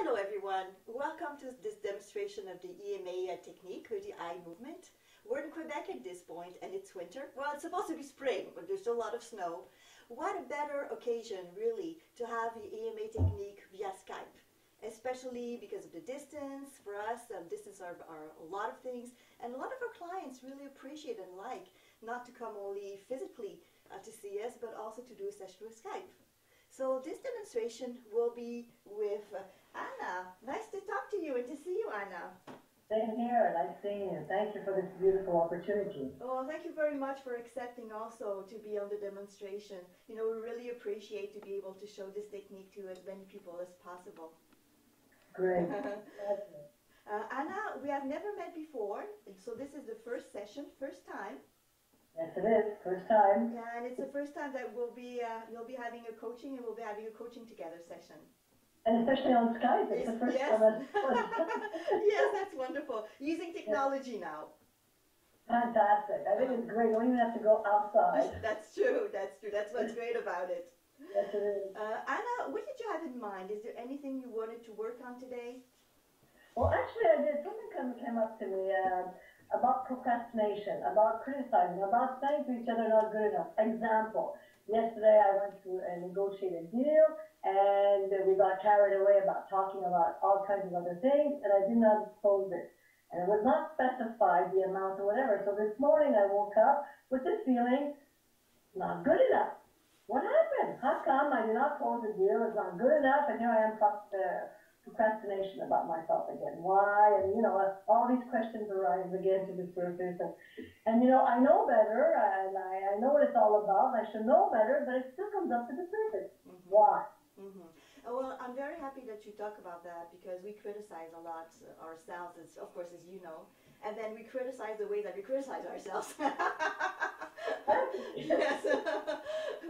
Hello everyone, welcome to this demonstration of the EMA technique or the eye movement. We're in Quebec at this point and it's winter. Well, it's supposed to be spring, but there's still a lot of snow. What a better occasion really to have the EMA technique via Skype, especially because of the distance. For us, distance are a lot of things, and a lot of our clients really appreciate and like not to come only physically to see us, but also to do a session with Skype. So this demonstration will be with Anna. Nice to talk to you and to see you, Anna. Same here. Nice seeing you. Thank you for this beautiful opportunity. Well, thank you very much for accepting also to be on the demonstration. You know, we really appreciate to be able to show this technique to as many people as possible. Great. Anna, we have never met before, so this is the first session, first time. Yes, it is. First time. Yeah, and it's the first time that you'll be having a coaching, and we'll be having a coaching together session. And especially on Skype. It's the first yes. time. Yes, that's wonderful. Using technology now. Fantastic. I think it's great. You don't even have to go outside. That's true. That's true. That's what's great about it. Yes, it is. Anna, what did you have in mind? Is there anything you wanted to work on today? Well, actually, I did. Something came up to me about procrastination, about criticizing, about saying to each other not good enough. Example, yesterday I went to negotiate a deal and we got carried away about talking about all kinds of other things and I did not close it. And it was not specified the amount or whatever. So this morning I woke up with this feeling, not good enough. What happened? How come I did not close the deal? It's not good enough and here I am procrastination about myself again. Why? And, you know, all these questions arise again to the surface. And you know, I know better, and I know what it's all about, and I should know better, but it still comes up to the surface. Mm-hmm. Why? Mm-hmm. Well, I'm very happy that you talk about that because we criticize a lot ourselves, as, of course, as you know, and then we criticize the way that we criticize ourselves. Yes,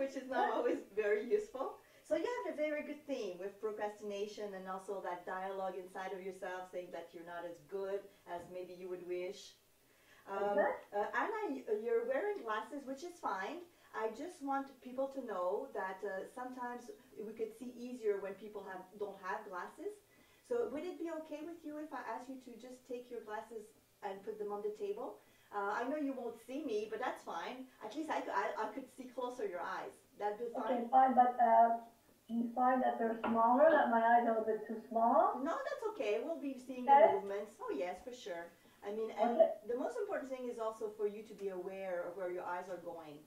which is not always very useful. So you have a very good theme with procrastination and also that dialogue inside of yourself saying that you're not as good as maybe you would wish. Anna, you're wearing glasses, which is fine. I just want people to know that sometimes we could see easier when people don't have glasses. So would it be okay with you if I ask you to just take your glasses and put them on the table? I know you won't see me, but that's fine. At least I could see closer your eyes. That'd be fine. Okay, fine, but do you find that they're smaller, that my eyes are a bit too small? No, that's okay. We'll be seeing the movements. Oh, yes, for sure. I mean, and the most important thing is also for you to be aware of where your eyes are going.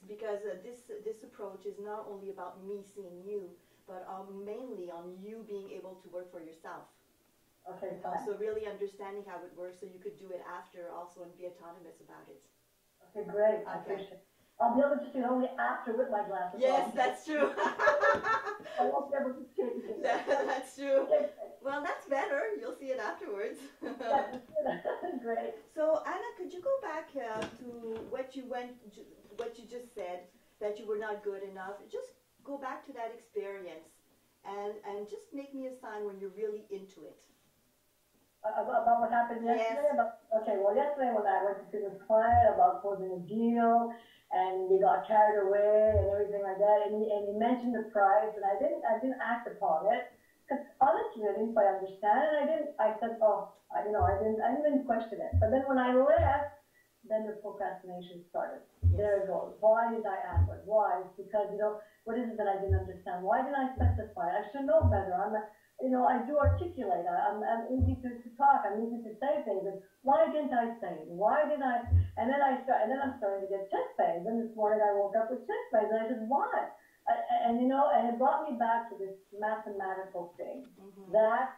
Because this approach is not only about me seeing you, but mainly on you being able to work for yourself. Okay, fine. So really understanding how it works so you could do it after also and be autonomous about it. Okay, great. I appreciate it. I'll be able to see it only after with my glasses. Yes, that's true. I won't be able to see it. That's true. Well, that's better. You'll see it afterwards. Great. So, Anna, could you go back to what you just said, that you were not good enough? Just go back to that experience and just make me a sign when you're really into it. About what happened yesterday? Yes. Okay, well, yesterday when I went to see this client about closing a deal, and we got carried away and everything like that, and he mentioned the price, and I didn't act upon it, because honestly, I didn't quite understand, and I said, oh, I didn't question it. But then when I left, then the procrastination started. Yes. There it goes. Why did I ask it? Why? Because, you know, what is it that I didn't understand? Why didn't I specify? I should know better. I do articulate. I'm easy to talk. I'm easy to say things. And why didn't I say it? Why did I? And then I'm starting to get chest pains. And this morning I woke up with chest pains, and I said, why? And it brought me back to this mathematical thing that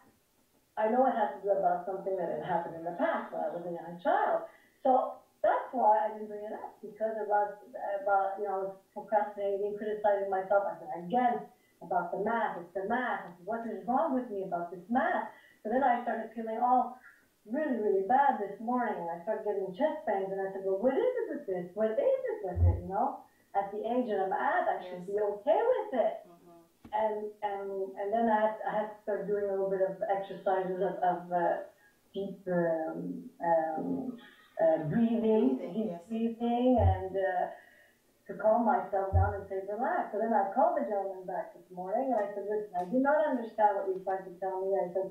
I know it has to do about something that had happened in the past when I was a young child. So that's why I didn't bring it up, because it was about procrastinating, criticizing myself. I said again. About the math, it's the math. I said, what is wrong with me about this math? So then I started feeling really, really bad this morning, and I started getting chest pains, and I said, well, what is it with this? What is it with it, you know? At the age that I'm at, I should be okay with it. And then I had to start doing a little bit of exercises of deep breathing, deep breathing, and to calm myself down and say, relax. So then I called the gentleman back this morning, and I said, listen, I did not understand what you tried to tell me. I said,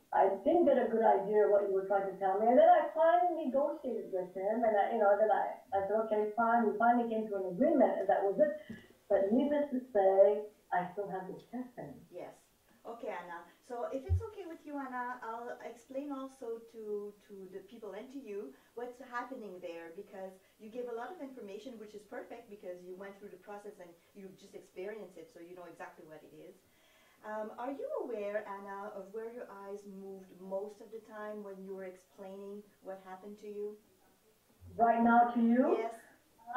I didn't get a good idea of what you were trying to tell me. And then I finally negotiated with him, and I said, okay, fine. We finally came to an agreement, and that was it. But needless to say, I still have this testing. Yes. Okay, Anna. So if it's okay with you, Anna, I'll explain also to the people and to you what's happening there, because you gave a lot of information, which is perfect because you went through the process and you just experienced it, so you know exactly what it is. Are you aware, Anna, of where your eyes moved most of the time when you were explaining what happened to you? Right now to you? Yes.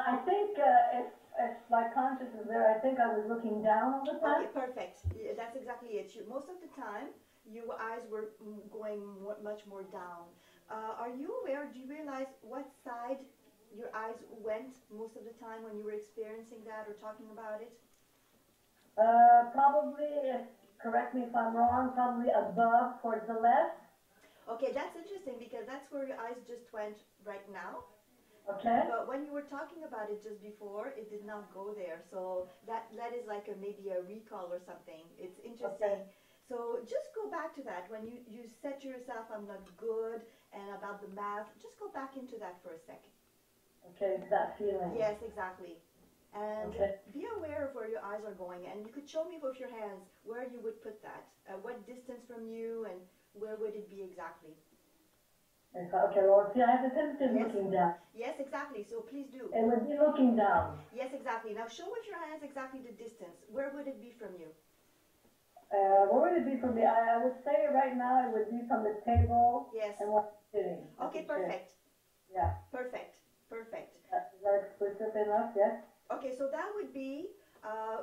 I think if my conscience is there, I think I was looking down all the time. Okay, perfect. Yeah, that's exactly it. Most of the time, your eyes were going much more down. Are you aware, do you realize what side your eyes went most of the time when you were experiencing that or talking about it? Probably, correct me if I'm wrong, probably above towards the left. Okay, that's interesting because that's where your eyes just went right now. Okay. But when you were talking about it just before, it did not go there. So that is like maybe a recall or something. It's interesting. Okay. So just go back to that. When you said to yourself, I'm not good, and about the math, just go back into that for a second. Okay, that feeling. Yes, exactly. And okay. Be aware of where your eyes are going. And you could show me with your hands where you would put that. What distance from you, and where would it be exactly? Okay, well, see, I have the tendency of looking down. Yes, exactly. So please do. It would be looking down. Yes, exactly. Now show with your hands exactly the distance. Where would it be from you? Where would it be from me? I would say right now it would be from the table. Yes. And where I'm sitting. Okay, perfect. Yeah. Perfect. Perfect. Is that explicit enough? Yes. Okay, so that would be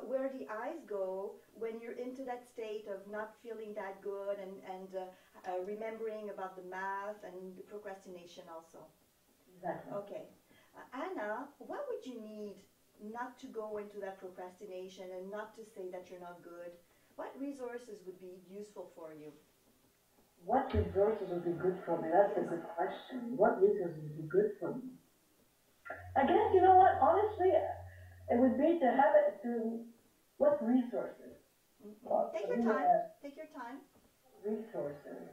where the eyes go when you're into that state of not feeling that good and remembering about the math and the procrastination also. Exactly. Okay. Anna, what would you need not to go into that procrastination and not to say that you're not good? What resources would be useful for you? What resources would be good for me? That's a good question. What resources would be good for me? I guess, you know what, honestly, it would be to have it to, what resources? Mm-hmm. Well, Take your time. Take your time. Resources.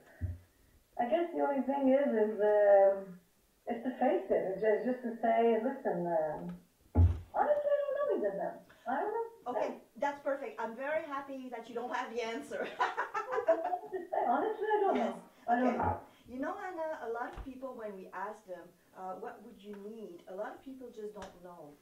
I guess the only thing is to face it. It's just to say, listen, honestly, I don't know, Isabelle. I don't know. Okay, that's perfect. I'm very happy that you don't have the answer. Honestly, I don't know. I don't know. You know, Anna, a lot of people, when we ask them, what would you need? A lot of people just don't know.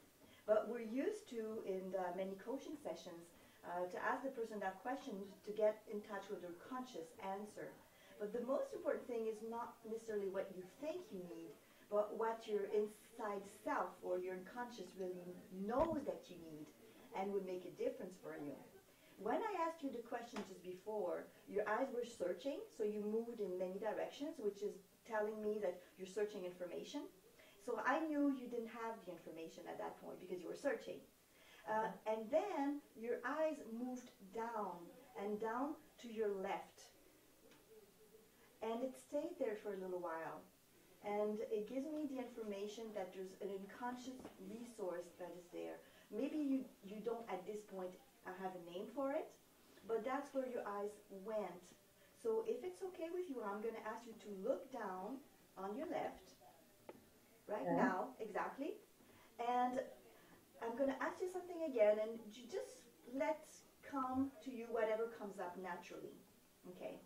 But we're used to, in the many coaching sessions, to ask the person that question to get in touch with their conscious answer. But the most important thing is not necessarily what you think you need, but what your inside self or your unconscious really knows that you need and would make a difference for you. When I asked you the question just before, your eyes were searching, so you moved in many directions, which is telling me that you're searching information. So I knew you didn't have the information at that point because you were searching. And then your eyes moved down and down to your left. And it stayed there for a little while. And it gives me the information that there's an unconscious resource that is there. Maybe you don't at this point have a name for it, but that's where your eyes went. So if it's okay with you, I'm going to ask you to look down on your left right now, exactly. And I'm going to ask you something again, and you just let come to you whatever comes up naturally. Okay?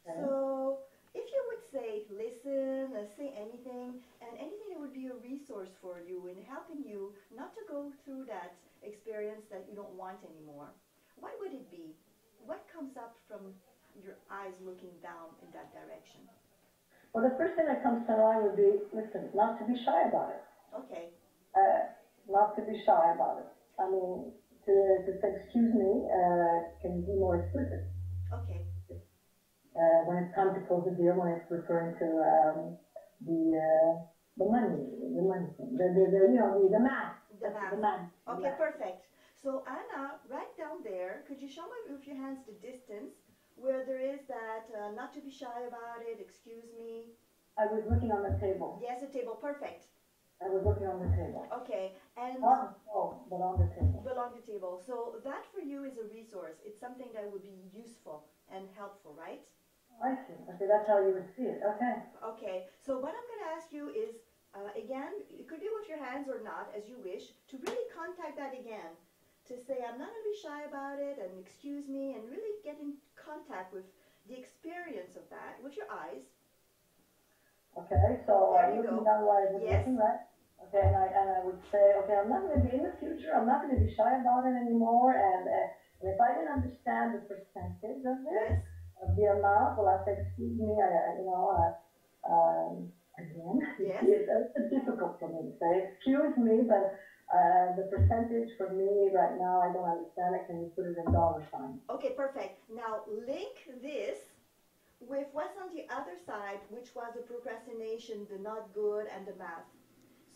So if you would say, listen, say anything, and anything that would be a resource for you in helping you not to go through that experience that you don't want anymore, what would it be? What comes up from your eyes looking down in that direction? Well, the first thing that comes to mind would be, listen, not to be shy about it. Okay. Not to be shy about it. I mean, to say, excuse me, can you be more explicit? Okay. When it's time to close the deal, when it's referring to the money thing, the math. The math. Okay, perfect. So Anna, right down there, could you show me with your hands the distance where there is that not to be shy about it, excuse me? I was looking on the table. Yes, the table, perfect. I was looking on the table. Okay, and Not on the phone, but on the table. along the table. So that for you is a resource. It's something that would be useful and helpful, right? I see. Okay, that's how you would see it. Okay. Okay, so what I'm going to ask you is, again, it could be with your hands or not, as you wish, to really contact that again, to say, I'm not going to be shy about it, and excuse me, and really get in contact with the experience of that with your eyes. Okay, so There I'm you looking go. down where I was Yes. looking, right? Okay, and I would say, okay, I'm not going to be in the future, I'm not going to be shy about it anymore, and if I didn't understand the percentage of it, Yes. of the amount, well, I say, excuse me, again, Yes. it's difficult for me to say, excuse me, but the percentage for me right now, I don't understand it. Can you put it in dollar signs? Okay, perfect. Now link this with what's on the other side, which was the procrastination, the not good, and the math.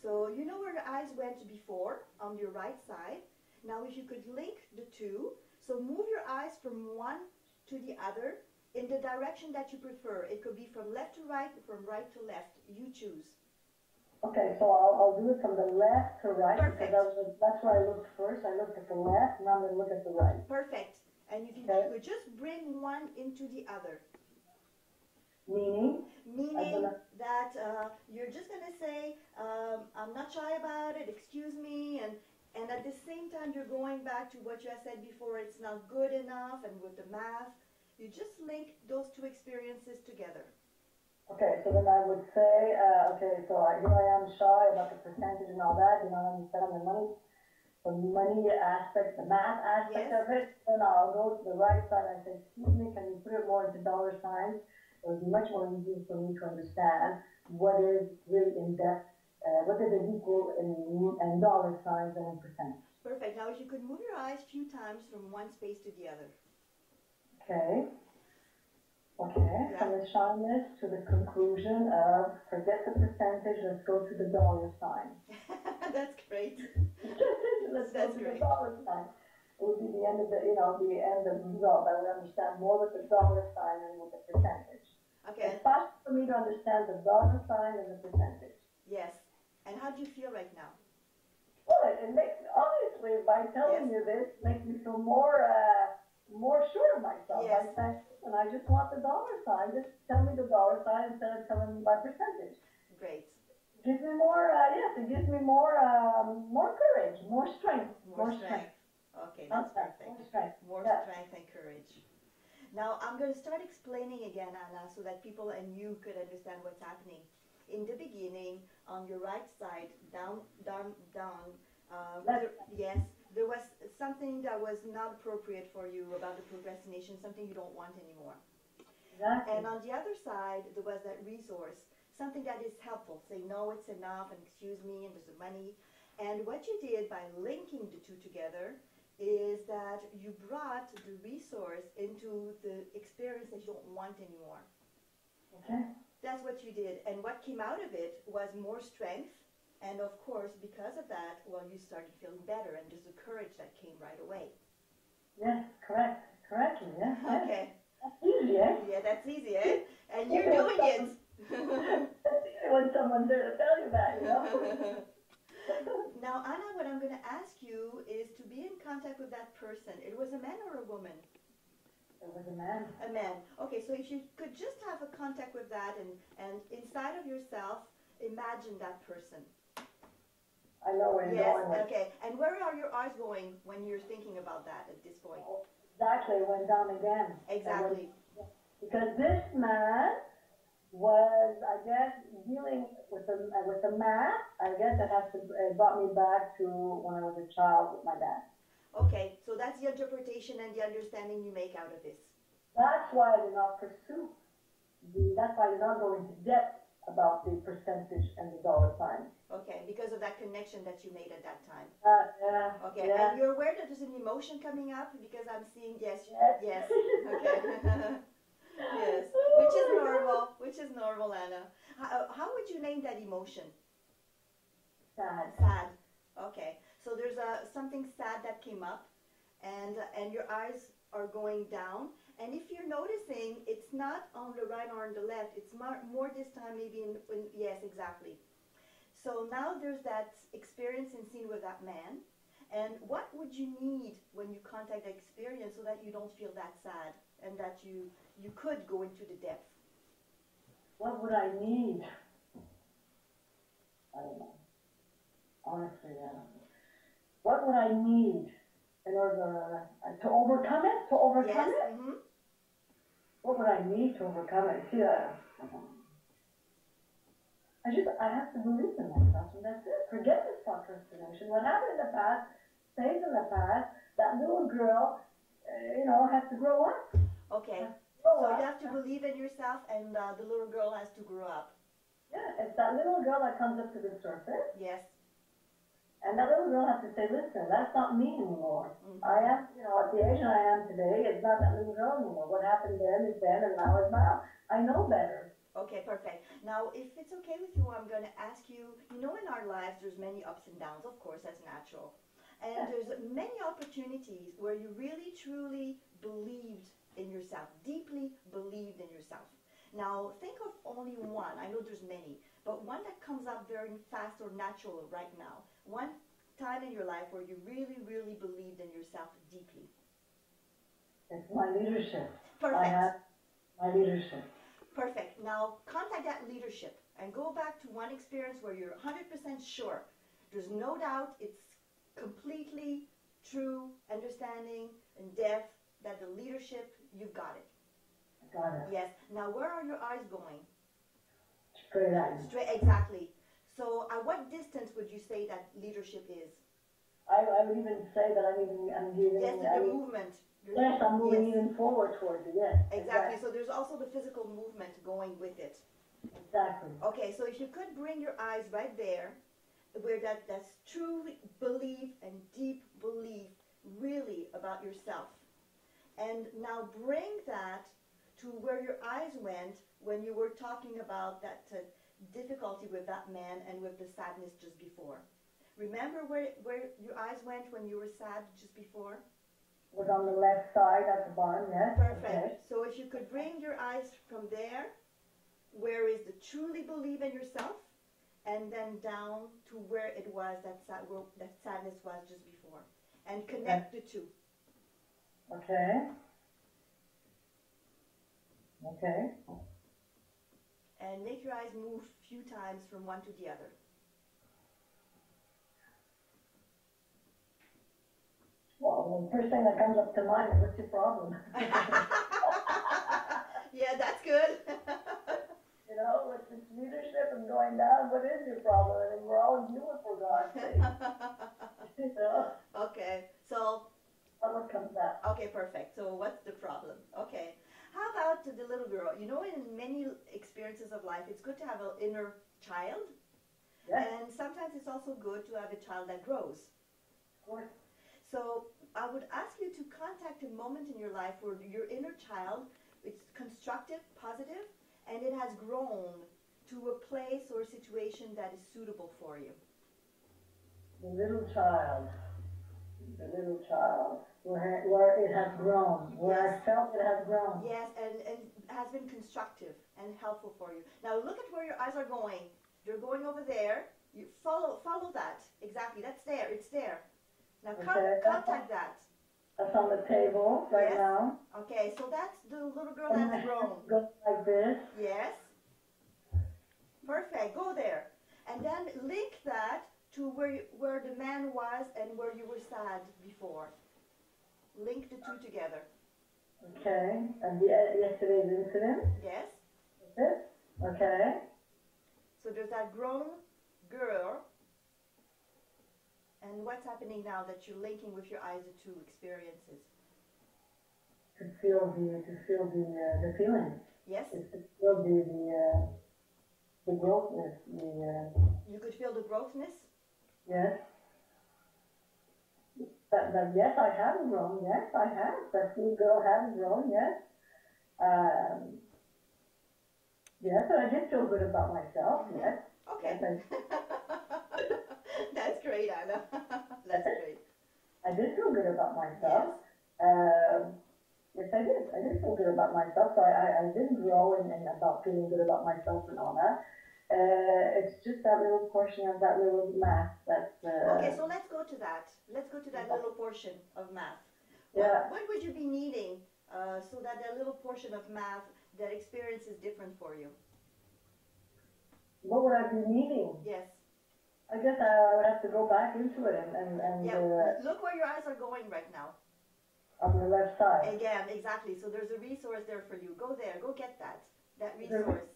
So you know where the eyes went before, on your right side. Now if you could link the two, so move your eyes from one to the other in the direction that you prefer. It could be from left to right, from right to left. You choose. Okay, so I'll do it from the left to right. Perfect. Because that's where I looked first. I looked at the left, now I'm going to look at the right. Perfect. And if you Okay. could just bring one into the other. Meaning? Meaning that you're just going to say, I'm not shy about it, excuse me, and at the same time you're going back to what you have said before, it's not good enough, and with the math, you just link those two experiences together. Okay, so then I would say, okay, so here I am shy about the percentage and all that, you know, I understand the money aspect, the math aspect Yes. of it, then I'll go to the right side and say, excuse me, can you put it more into dollar signs? It would be much more easy for me to understand what is really in depth, what does it equal in dollar signs and in percentage. Perfect. Now if you could move your eyes a few times from one space to the other. Okay. Okay, Yeah. from the shyness to the conclusion of forget the percentage, let's go to the dollar sign. That's great. Let's go That's to great. the dollar sign. It would be the end of the, the end of the result. I would understand more with the dollar sign than with the percentage. Okay. It's faster for me to understand the dollar sign than the percentage. Yes. And how do you feel right now? Well, it makes, obviously, by telling Yes. you this, makes me feel more sure of myself. Yes. By saying, and I just want the dollar sign. Just tell me the dollar sign instead of telling me my percentage. Great. Gives me more, it gives me more courage, more strength. More strength. Okay, that's perfect. More strength. More Yeah. strength and courage. Now I'm going to start explaining again, Anna, so that people and you could understand what's happening. In the beginning, on your right side, down, yes, there was something that was not appropriate for you about the procrastination, something you don't want anymore. Exactly. And on the other side, there was that resource, something that is helpful. Say, no, it's enough, and excuse me, and there's the money. And what you did by linking the two together is that you brought the resource into the experience that you don't want anymore. Okay. That's what you did. And what came out of it was more strength. And of course, because of that, well, you started feeling better, and there's the courage that came right away. Yes, correct. Correctly, yes. Okay. That's easy, eh? Yeah, that's easy, eh? And you're doing it. That's easy when someone's there to tell you that, you know? Now, Anna, what I'm going to ask you is to be in contact with that person. It was a man or a woman? It was a man. A man. Okay, so if you could just have a contact with that, and inside of yourself, imagine that person. I know where you're going with. Okay. And where are your eyes going when you're thinking about that at this point? Exactly, it went down again. Exactly. Because this man was, I guess, dealing with the math. I guess it brought me back to when I was a child with my dad. Okay, so that's the interpretation and the understanding you make out of this. That's why I did not pursue. That's why I did not go into depth about the percentage and the dollar sign. Okay, because of that connection that you made at that time. Yeah. Okay, yeah. and you're aware that there's an emotion coming up because I'm seeing yes. Okay. Yes, which is normal, Anna. How would you name that emotion? Sad. Sad. Okay, so there's something sad that came up, and your eyes are going down. And if you're noticing, it's not on the right or on the left. It's more this time maybe yes, exactly. So now there's that experience and scene with that man. And what would you need when you contact that experience so that you don't feel that sad and that you could go into the depth? What would I need? I don't know. Honestly, I don't know. What would I need in order to overcome it? To overcome Yes. it? Mm-hmm. What would I need to overcome it? See, I have to believe in myself, and that's it. Forget this procrastination. What happened in the past stays in the past. That little girl, has to grow up. Okay. So you have to believe in yourself, and the little girl has to grow up. Yeah, it's that little girl that comes up to the surface. Yes. And that little girl has to say, listen, that's not me anymore. Mm-hmm. I am, at the age I am today, it's not that little girl anymore. What happened then is then, and now is now. I know better. Okay, perfect. Now, if it's okay with you, I'm going to ask you, in our lives, there's many ups and downs, of course, that's natural. And there's many opportunities where you really, truly believed in yourself, deeply believed in yourself. Now, think of only one. I know there's many, but one that comes up very fast or natural right now. One time in your life where you really, really believed in yourself deeply. It's my leadership. Perfect. I have my leadership. Perfect. Now, contact that leadership and go back to one experience where you're 100% sure. There's no doubt, it's completely true, understanding, and depth that the leadership, you've got it. Got it. Yes. Now, where are your eyes going? Straight at you. Straight, exactly. So, at what distance would you say that leadership is? I would even say that I'm giving. Yes, the movement. Yes, I'm moving even forward towards it. Yes. Exactly. So there's also the physical movement going with it. Exactly. Okay. So if you could bring your eyes right there, where that's truly belief and deep belief, really about yourself, and now bring that to where your eyes went when you were talking about that difficulty with that man and with the sadness just before. Remember where your eyes went when you were sad just before? Was on the left side at the bottom, yes. Perfect. Okay. So if you could bring your eyes from there, where is the truly believe in yourself, and then down to where it was that sadness was just before, and connect the two. Okay. Okay. And make your eyes move a few times from one to the other. Well, the first thing that comes up to mind is, what's your problem? Yeah, that's good. With this leadership and going down, what is your problem? I mean, we're all human, for God's sake. Okay, so. What comes up? Okay, perfect. So what's the problem? Okay. How about the little girl? In many experiences of life, it's good to have an inner child. Yes. And sometimes it's also good to have a child that grows. Of course. So I would ask you to contact a moment in your life where your inner child, it's constructive, positive, and it has grown to a place or a situation that is suitable for you. The little child, where it has grown, where I felt it has grown. Yes, and has been constructive and helpful for you. Now look at where your eyes are going. They're going over there. You follow that. Exactly, that's there. It's there. Now contact that. That's on the table right now. Okay, so that's the little girl that's grown. Go like this. Yes. Perfect. Go there. And then link that to where the man was and where you were sad before. Link the two together. Okay. And yesterday's incident? Yes. Okay. So there's that grown girl. And what's happening now that you're linking with your eyes the two experiences? To feel the feeling. Yes. To feel the growthness. You could feel the growthness. Yes. But yes, I have grown. Yes, I have. That little girl has grown. Yes. Yes, and I did feel good about myself. Yes. Okay. Yes, That's great, Anna. That's great. I did feel good about myself. Yes, I did. I did feel good about myself. So I did grow and about feeling good about myself and all that. It's just that little portion of that little math that's... Okay, so let's go to that. Let's go to that little portion of math. Yeah. What would you be needing so that little portion of math, that experience is different for you? What would I be needing? Yes. I guess I would have to go back into it and yeah. Look where your eyes are going right now. On the left side. Again, exactly. So there's a resource there for you. Go there. Go get that resource.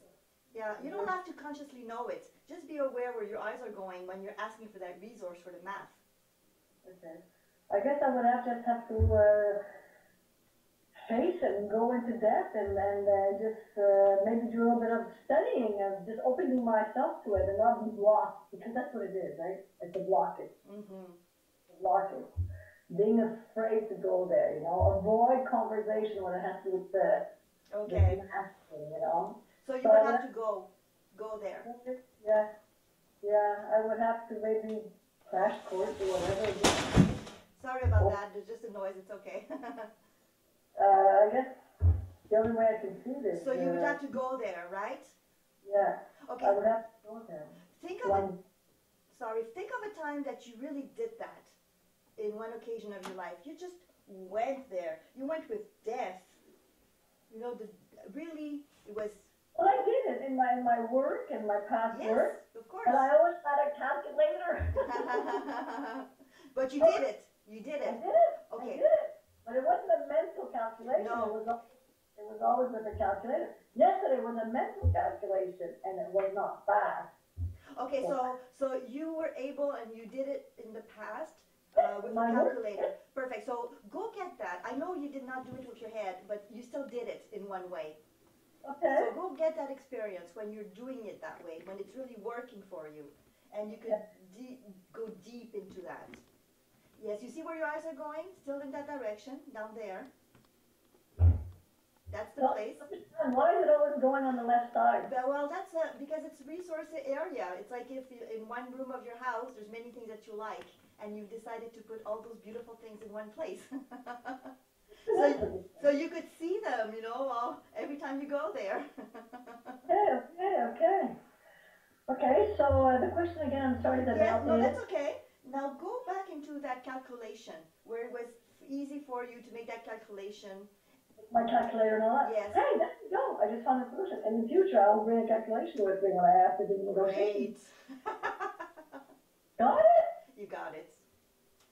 Yeah, you don't have to consciously know it. Just be aware where your eyes are going when you're asking for that resource for the math. Okay. I guess I would just have to face it and go into depth and just maybe do a little bit of studying of just opening myself to it and not be blocked, because that's what it is, right? It's a blockage. Mm-hmm. A blockage. Being afraid to go there, you know, avoid conversation when it has to do with the masculine, you know. So you would have to go there. Yeah, I would have to maybe crash course or whatever. Sorry about that. There's just a noise. It's okay. I guess the only way I can see this. So you would have to go there, right? Yeah. Okay. I would have to go there. Think of a time that you really did that in one occasion of your life. You just went there. You went with death. You know, really, it was... Well, I did it in my work and my past work. Yes, of course. And I always had a calculator. But you did it. You did it. I did it. Okay. I did it. But it wasn't a mental calculation. No. It was always with a calculator. Yesterday was a mental calculation, and it was not fast. Okay, so you were able, and you did it in the past with a My calculator. Perfect. So go get that. I know you did not do it with your head, but you still did it in one way. Okay. So go get that experience when you're doing it that way, when it's really working for you, and you could go deep into that. Yes, you see where your eyes are going? Still in that direction, down there. That's the place. Why is it always going on the left side? Well, that's because it's resource area. It's like if in one room of your house, there's many things that you like, and you've decided to put all those beautiful things in one place. So you could see them, you know, every time you go there. Okay, so the question again, I'm sorry that that's okay. Now go back into that calculation where it was easy for you to make that calculation. My calculator and all that? Yes. Hey, there you go. I just found a solution. In the future, I'll bring a calculation with me when I have to do negotiations. Great. Got it? You got it.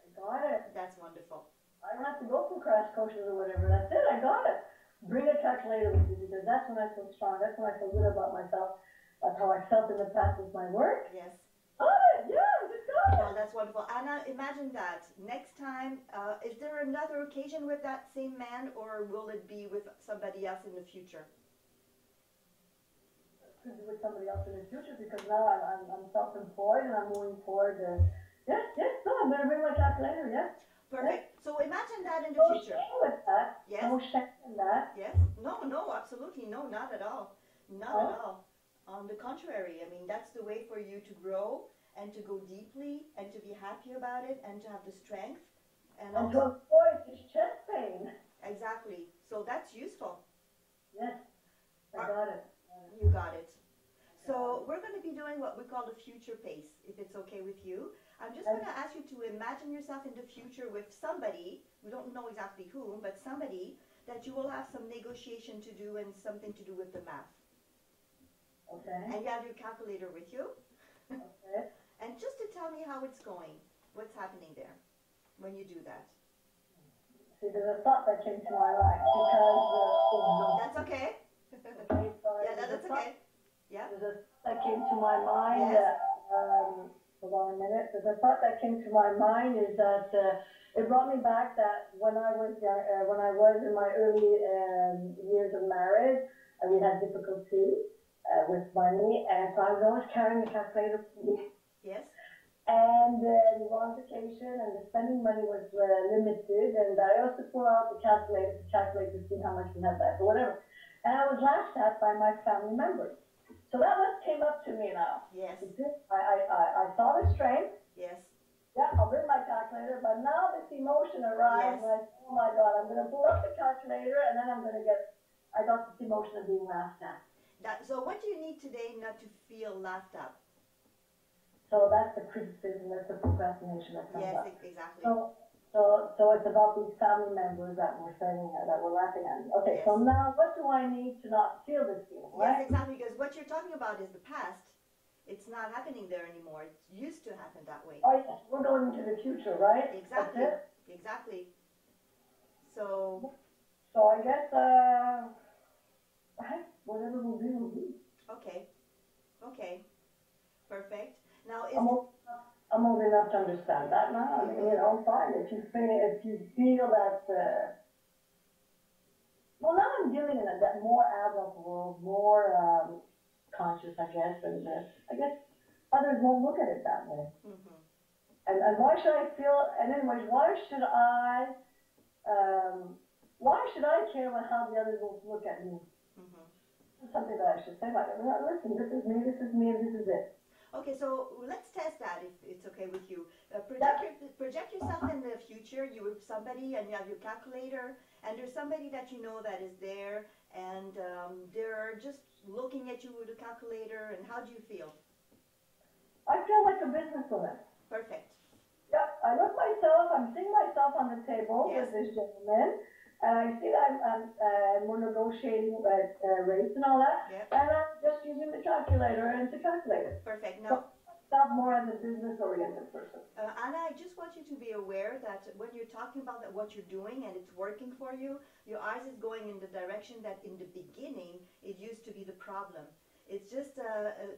I got it. That's wonderful. I don't have to go for crash courses or whatever. That's it. I got it. Bring a calculator with you, because that's when I feel strong. That's when I feel good about myself. That's how I felt in the past with my work. Yes. Got it. Yeah, I just got it. Oh, that's wonderful. Anna, imagine that. Next time, is there another occasion with that same man, or will it be with somebody else in the future? Could be with somebody else in the future, because now I'm self-employed and I'm moving forward. No, I'm going to bring my calculator, Perfect. So imagine that in the No future. shame with that. Yes. No shame in that. Yes. No, absolutely no, not at all. Not at all. On the contrary, I mean, that's the way for you to grow and to go deeply and to be happy about it and to have the strength. And to avoid this chest pain. Exactly. So that's useful. Yes, I got it. You got it. So we're going to be doing what we call the future pace, if it's okay with you. I'm just going to ask you to imagine yourself in the future with somebody, we don't know exactly whom, but somebody that you will have some negotiation to do and something to do with the math. Okay. And you have your calculator with you. Okay. And just to tell me how it's going, what's happening there when you do that. See, there's a thought that came to my mind because... That's okay. Okay, sorry. Yeah, that's okay. Yeah. There's a thought that came to my mind. Yes. Hold on a minute. There's a thought that came to my mind is that it brought me back that when I was in my early years of marriage, we had difficulty with money, and so I was always carrying a calculator with me. Yes. And we were on vacation, and the spending money was limited, and I also pulled out the calculator to calculate to see how much we had left or whatever. And I was laughed at by my family members. So that one came up to me now. Yes. I saw the strength. Yes. Yeah, I'll bring my calculator, but now this emotion arrives, Yes. and I say, oh my God, I'm going to pull up the calculator, and then I got this emotion of being laughed at. So what do you need today not to feel laughed at? So that's the criticism, that's the procrastination that comes up. Yes, exactly. So it's about these family members that were saying that were laughing at me. Okay, Yes. so now what do I need to not feel this feeling, right? Yes, exactly, because what you're talking about is the past. It's not happening there anymore. It used to happen that way. Oh yes, we're going into the future, right? Exactly. Exactly. So I guess whatever will be will be. okay. Okay. Perfect. Now I'm old enough to understand that now. I mean, you know, fine. If you feel that, well, now I'm dealing in that more adult world, more conscious, I guess, and I guess others won't look at it that way. Mm-hmm. And why should I feel? And anyways, why should I care about how the others will look at me? Mm-hmm. That's something that I should say. Like, listen, this is me, and this is it. Okay, so let's test that if it's okay with you. Project yourself in the future. You with somebody and you have your calculator, and there's somebody that you know that is there, and they're just looking at you with a calculator. And how do you feel? I feel like a businesswoman. Perfect. Yeah, I look myself. I'm seeing myself on the table Yes. with this gentleman, and I see that we're negotiating rates and all that, Yep. and I'm just using the calculator and to calculate it. Perfect. Now, Stop more as a business-oriented person. Anna, I just want you to be aware that when you're talking about what you're doing and it's working for you, your eyes is going in the direction that in the beginning it used to be the problem. It just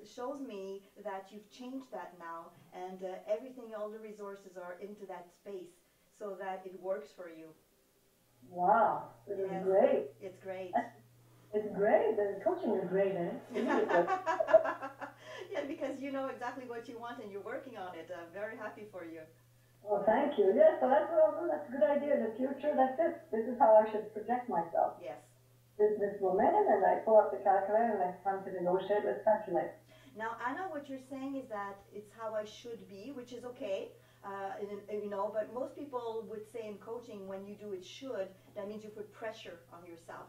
shows me that you've changed that now, and everything, all the resources are into that space so that it works for you. Wow, this is great. It's great. It's great. The coaching is great, eh? Yeah, because you know exactly what you want and you're working on it. I'm very happy for you. Well, thank you. Yeah, so that's what I'll do. That's a good idea. In the future, that's it. This is how I should project myself. Yes. This woman, and I pull up the calculator, and it's time to negotiate. Let's calculate. Now, Anna, what you're saying is that it's how I should be, which is okay. You know, but most people would say in coaching, when you do it should, that means you put pressure on yourself.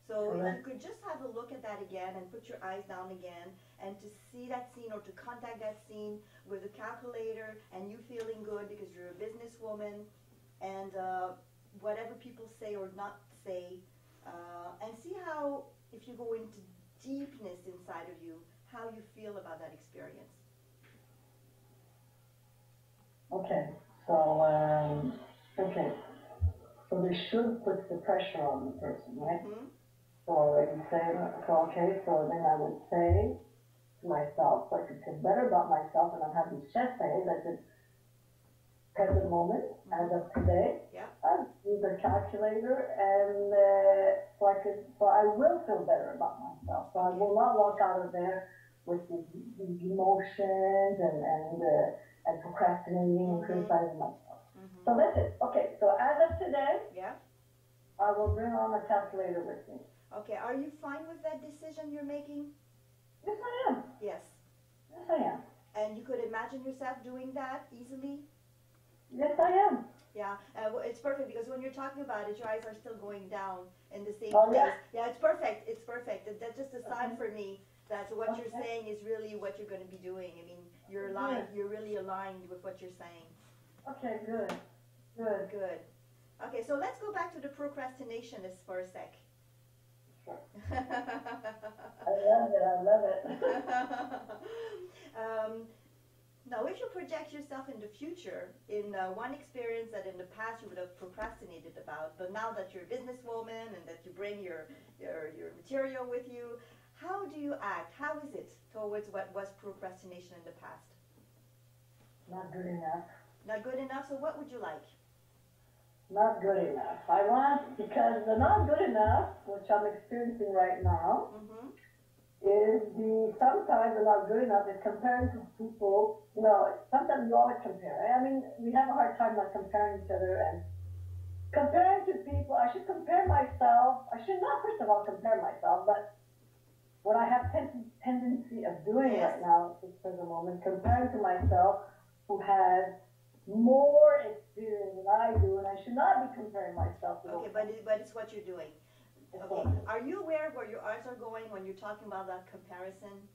So if you could just have a look at that again and put your eyes down again and to see that scene or to contact that scene with a calculator and you feeling good because you're a businesswoman and whatever people say or not say, and see how, if you go into deepness inside of you, how you feel about that experience. Okay, so so they should put the pressure on the person, right? Mm-hmm. So I can say, so then I would say to myself, so I could feel better about myself, and I'll have these chest days. I said, present moment, as of today, I'll use a calculator, and so I will feel better about myself. So I will not walk out of there with these emotions and procrastinating and criticizing myself. Mm-hmm. So that's it. Okay, so as of today, I will bring on the calculator with me. Okay, are you fine with that decision you're making? Yes, I am. Yes. Yes, I am. And you could imagine yourself doing that easily? Yes, I am. Yeah, it's perfect because when you're talking about it, your eyes are still going down in the same place. Yeah, it's perfect. It's perfect. That's just a sign for me that what you're saying is really what you're going to be doing. I mean, you're aligned. You're really aligned with what you're saying. Okay, good. Good. Good. Okay, so let's go back to the procrastinationists for a sec. Sure. I love it. Now, if you project yourself in the future, in one experience that in the past you would have procrastinated about, but now that you're a businesswoman and that you bring your material with you, how do you act? How is it towards what was procrastination in the past? Not good enough. Not good enough? So what would you like? Not good enough. I want, because the not good enough, which I'm experiencing right now, is sometimes the not good enough is comparing to people. You know, sometimes you always compare. I mean, we have a hard time not comparing each other and comparing to people. I should compare myself. I should not, first of all, compare myself, but what I have tendency of doing right now, at this present moment, comparing to myself who has more experience than I do, and I should not be comparing myself to but it's what you're doing. Okay. Are you aware of where your eyes are going when you're talking about that comparison?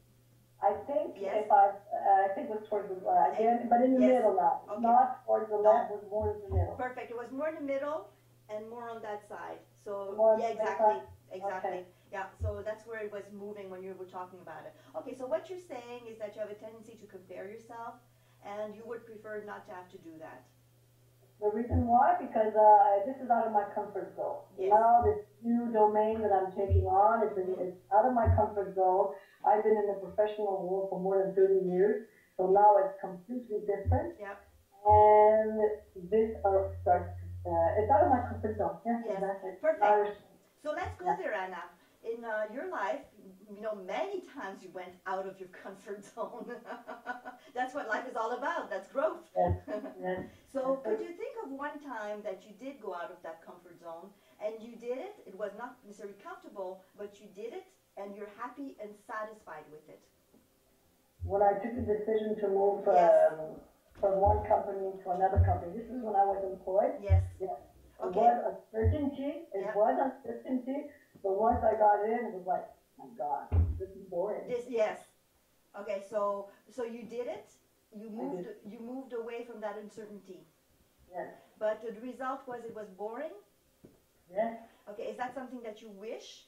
I think Yes. I think it was towards the again, but in the Yes. middle now, Okay. not towards the left, it was more in the middle. Perfect. It was more in the middle and more on that side. So More yeah, exactly, exactly. Okay. Yeah. So that's where it was moving when you were talking about it. Okay. So what you're saying is that you have a tendency to compare yourself, and you would prefer not to have to do that. The reason why, because this is out of my comfort zone. Yes. Now this new domain that I'm taking on, it's out of my comfort zone. I've been in the professional world for more than 30 years, so now it's completely different. Yep. And this starts, it's out of my comfort zone. Yes, Yes. exactly. Perfect. So let's go there, Anna. In your life, many times you went out of your comfort zone. That's what life is all about. That's growth. Yes. Yes. So could you think of one time that you did go out of that comfort zone and you did it? It was not necessarily comfortable, but you did it and you're happy and satisfied with it. When I took the decision to move Yes. from one company to another company, this is when I was employed. Yes. Yes. Okay. It was uncertainty. It was uncertainty. But once I got in, it was like, oh my God, this is boring. Yes. Okay, so you did it. You moved away from that uncertainty. Yes. But the result was it was boring. Yes. Okay, is that something that you wish?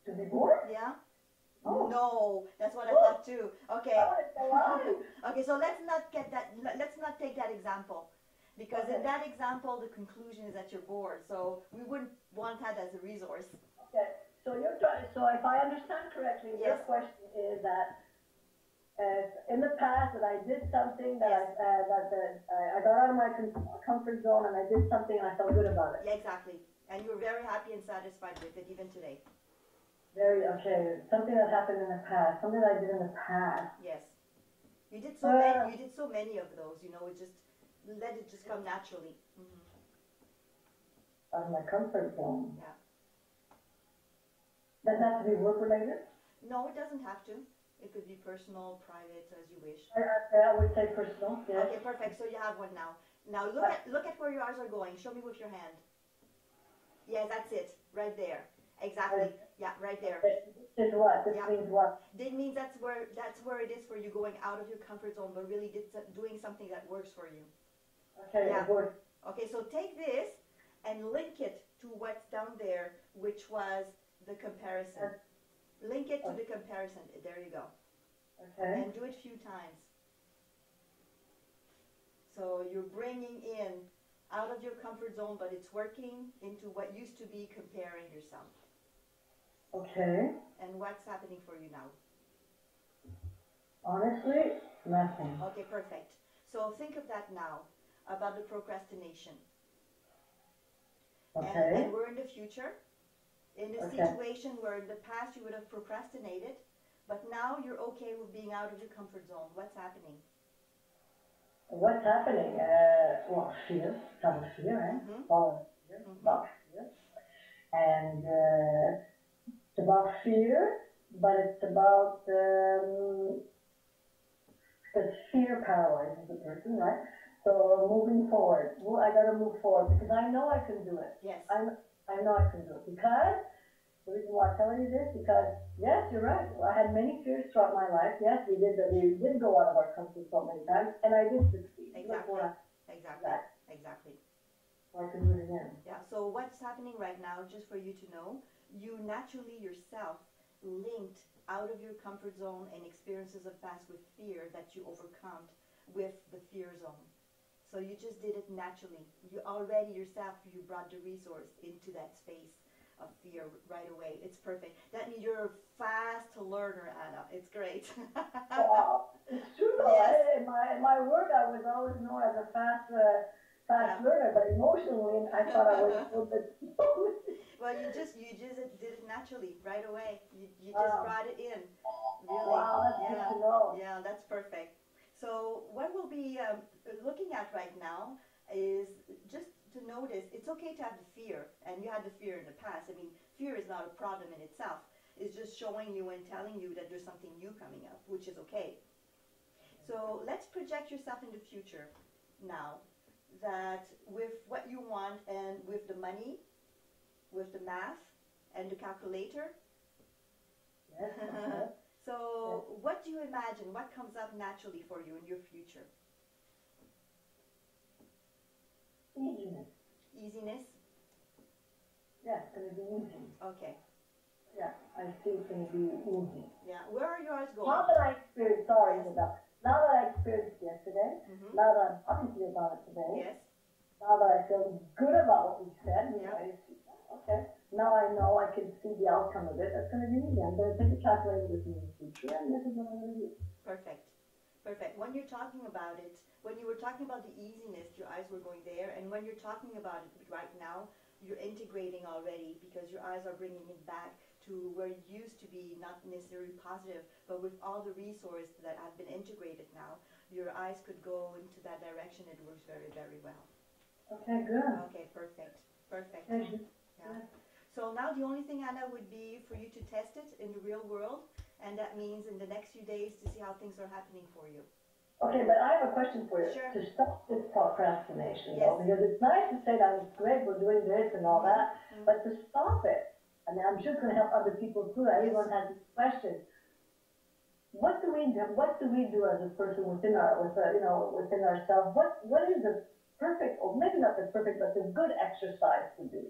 To be bored? Yeah. Oh. No, that's what I thought too. Okay. Oh, Okay, so let's not get that. Let's not take that example, because in that example, the conclusion is that you're bored. So we wouldn't want that as a resource. okay. So so if I understand correctly, your question is that in the past that I did something that I got out of my comfort zone and I did something and I felt good about it. Yeah, exactly. And you're very happy and satisfied with it even today. Something that happened in the past, something that I did in the past. Yes. You did so many. You did so many of those. It just let it just come naturally. Mm-hmm. Out of my comfort zone. Yeah. Does that have to be work related? No, it doesn't have to. It could be personal, private, as you wish. I would say personal. Yes. Okay, perfect. So you have one now. Now look at where your eyes are going. Show me with your hand. Yeah, that's it. Right there. Exactly. Yeah, right there. This is what? This means what? It means that's where it is for you, going out of your comfort zone, but really doing something that works for you. Okay, yeah. Good. Okay, so take this and link it to what's down there, which was the comparison. Link it to the comparison. There you go. Okay. And do it a few times. So you're bringing in out of your comfort zone, but it's working into what used to be comparing yourself. Okay. And what's happening for you now? Honestly, nothing. Okay, perfect. So think of that now, about the procrastination. Okay. And we're in the future, in a situation where in the past you would have procrastinated, but now you're okay with being out of your comfort zone. What's happening? What's happening? Well, fear. Some fear, eh? All fear. About fear. And it's about fear, but it's about because fear paralyzes the person, right? So moving forward, I got to move forward because I know I can do it. Yes. I know I can do it because the reason why I'm telling you this because yes, you're right. I had many fears throughout my life. Yes, we did go out of our comfort zone many times, and I did succeed. Exactly. I can do it again. Yeah. So what's happening right now, just for you to know, you naturally yourself linked out of your comfort zone and experiences of past with fear that you overcome with the fear zone. So you just did it naturally. You already yourself, you brought the resource into that space of fear right away. It's perfect. That means you're a fast learner, Anna. It's great. Wow. It's true though. Yes. In my work, I was always known as a fast learner, but emotionally, I thought I was a little bit slow. Well, you just did it naturally right away. You just brought it in. Really. Wow, that's good to know. Yeah, that's perfect. So what we'll be looking at right now is just to notice it's okay to have the fear, and you had the fear in the past. I mean, fear is not a problem in itself. It's just showing you and telling you that there's something new coming up, which is okay. So let's project yourself in the future now, that with what you want and with the money with the math and the calculator. Yes. Okay. So what do you imagine? What comes up naturally for you in your future? Easiness. Easiness? Yeah, it's going to be easy. Okay. Yeah, I see it's going to be easy. Yeah. Where are your eyes going? Now that I experienced, sorry, Isabelle. Now that I experienced yesterday, now that I'm talking to you about it today, Yes. now that I feel good about what we said, Yeah. okay, now I know I can see the outcome of it. That's going to be easy. I'm going to take a calculator with me in the future, and this is what I'm going to do. Perfect. Perfect. When you're talking about it, when you were talking about the easiness, your eyes were going there, and when you're talking about it right now, you're integrating already because your eyes are bringing it back to where it used to be, not necessarily positive, but with all the resources that have been integrated now, your eyes could go into that direction. It works very, very well. Okay, good. Okay, perfect. Perfect. Thank you. Yeah. So now the only thing, Anna, would be for you to test it in the real world, and that means in the next few days to see how things are happening for you. Okay, but I have a question for you. Sure. To stop this procrastination, Yes. though, because it's nice to say that it's great, we're doing this and all that, but to stop it, I mean, I'm sure it's going to help other people too. Everyone has these questions. What do we do? What do we do as a person within within ourselves? What is the perfect, or maybe not the perfect, but the good exercise to do?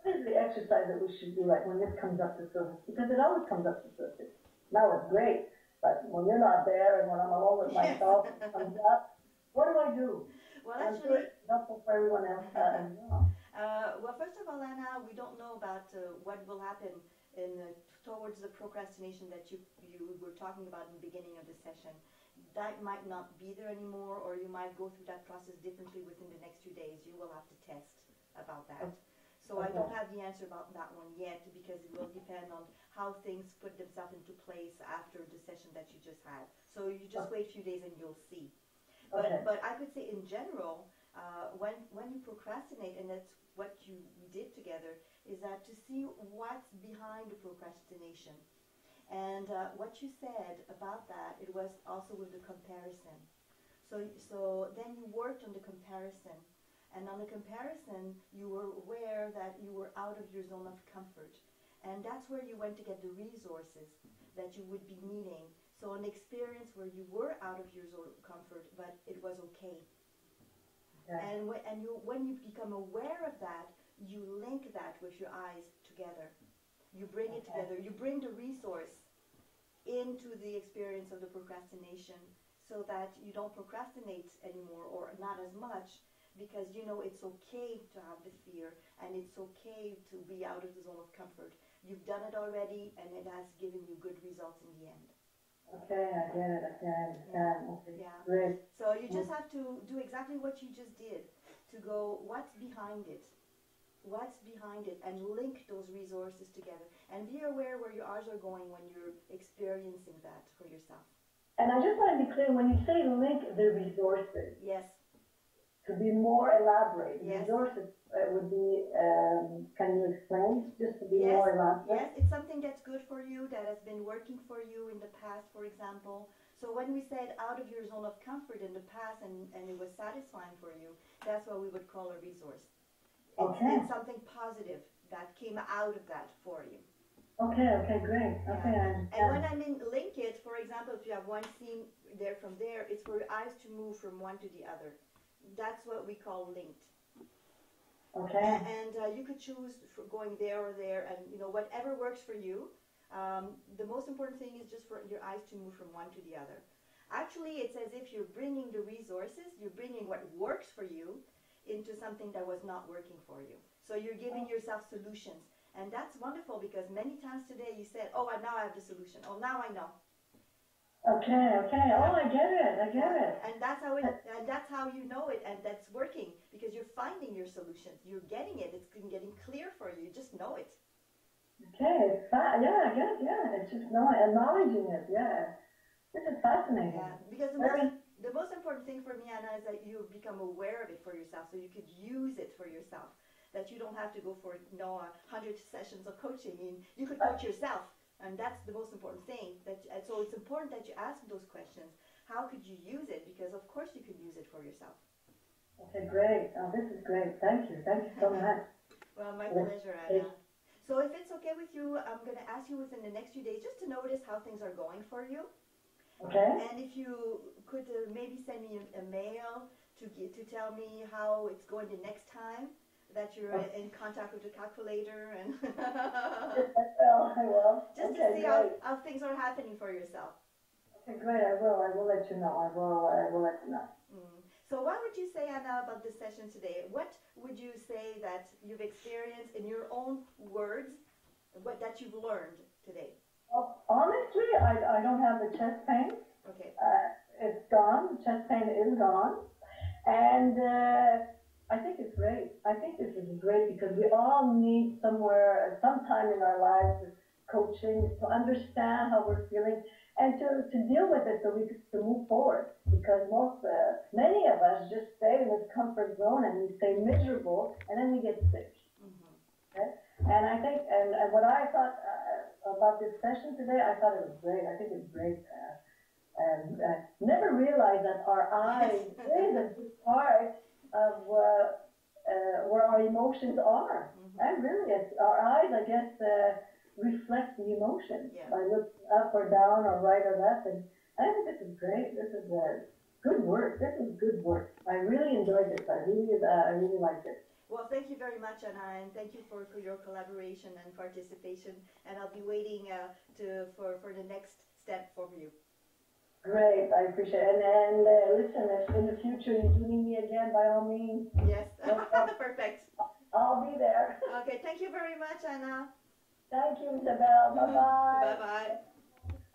What is the exercise that we should do, like when this comes up to surface? Because it always comes up to surface. Now it's great, but when you're not there and when I'm alone with myself, it comes up. What do I do? Well, I'm actually, sure it's helpful for everyone else. well, first of all, Anna, we don't know about what will happen towards the procrastination that you were talking about in the beginning of the session. That might not be there anymore, or you might go through that process differently within the next few days. You will have to test about that. So I don't have the answer about that one yet because it will depend on how things put themselves into place after the session that you just had. So you just wait a few days and you'll see. But I could say in general, when you procrastinate, and that's what we did together, is that to see what's behind the procrastination. And what you said about that, it was also with the comparison. So then you worked on the comparison. And on the comparison, you were aware that you were out of your zone of comfort. And that's where you went to get the resources that you would be needing. So an experience where you were out of your zone of comfort, but it was okay. Yeah. And when you become aware of that, you link that with your eyes together. You bring it together. You bring the resource into the experience of the procrastination so that you don't procrastinate anymore, or not as much, because you know it's okay to have the fear and it's okay to be out of the zone of comfort. You've done it already and it has given you good results in the end. Okay, I get it. Okay, I understand. Okay, yeah. Great. So you just have to do exactly what you just did, to go, what's behind it? What's behind it? And link those resources together. And be aware where your eyes are going when you're experiencing that for yourself. And I just want to be clear, when you say link the resources. Yes. To be more elaborate, yes. Resources would be, can you explain, just to be more elaborate? Yes, it's something that's good for you, that has been working for you in the past, for example. So when we said out of your zone of comfort in the past and it was satisfying for you, that's what we would call a resource. It's something positive that came out of that for you. Okay, great. Okay, I understand. And when I mean link it, for example, if you have one scene there from there, it's for your eyes to move from one to the other. That's what we call linked. Okay. And you could choose for going there or there, and whatever works for you. The most important thing is just for your eyes to move from one to the other. Actually, it's as if you're bringing the resources, you're bringing what works for you into something that was not working for you. So you're giving yourself solutions. And that's wonderful because many times today you said, oh, now I have the solution. Oh, now I know. Okay. Oh, I get it. And that's how you know it, and that's working because you're finding your solutions. You're getting it. It's getting clear for you. You just know it. Okay. Yeah, I guess. Yeah. It's just acknowledging it. Yeah. This is fascinating. Yeah. Because the most important thing for me, Anna, is that you become aware of it for yourself, so you could use it for yourself. That you don't have to go for 100 sessions of coaching. You could coach yourself. And that's the most important thing. So it's important that you ask those questions. How could you use it? Because of course you could use it for yourself. Okay, great. Oh, this is great. Thank you so much. Well, my pleasure, Anna. So if it's okay with you, I'm going to ask you within the next few days just to notice how things are going for you. Okay. And if you could maybe send me a mail to tell me how it's going the next time that you're in contact with the calculator and I will. Just okay, to see how things are happening for yourself. Okay, great. I will let you know. I will let you know. So what would you say, Anna, about this session today? What would you say that you've experienced in your own words, that you've learned today? Well, honestly, I don't have the chest pain. Okay. It's gone. The chest pain is gone. And I think it's great. I think this is great because we all need sometime in our lives, coaching to understand how we're feeling and to deal with it so we can move forward. Because many of us just stay in this comfort zone and we stay miserable and then we get sick. Okay? And I think, and what I thought about this session today, I thought it was great. I think it's great. And never realized that our eyes is a big part of where our emotions are. And really, our eyes, I guess, reflect the emotions by looking up or down or right or left. And I think this is great. This is good work. This is good work. I really enjoyed this. I really liked it. Well, thank you very much, Anna, and thank you for your collaboration and participation. And I'll be waiting for the next step from you. Great, I appreciate it. And listen, if in the future you do need me again, by all means. Yes, perfect. I'll be there. Okay, thank you very much, Anna. Thank you, Isabelle. Bye-bye. Bye-bye.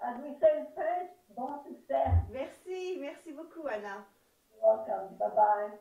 As we say in French, bon succès. Merci beaucoup, Anna. You're welcome. Bye-bye.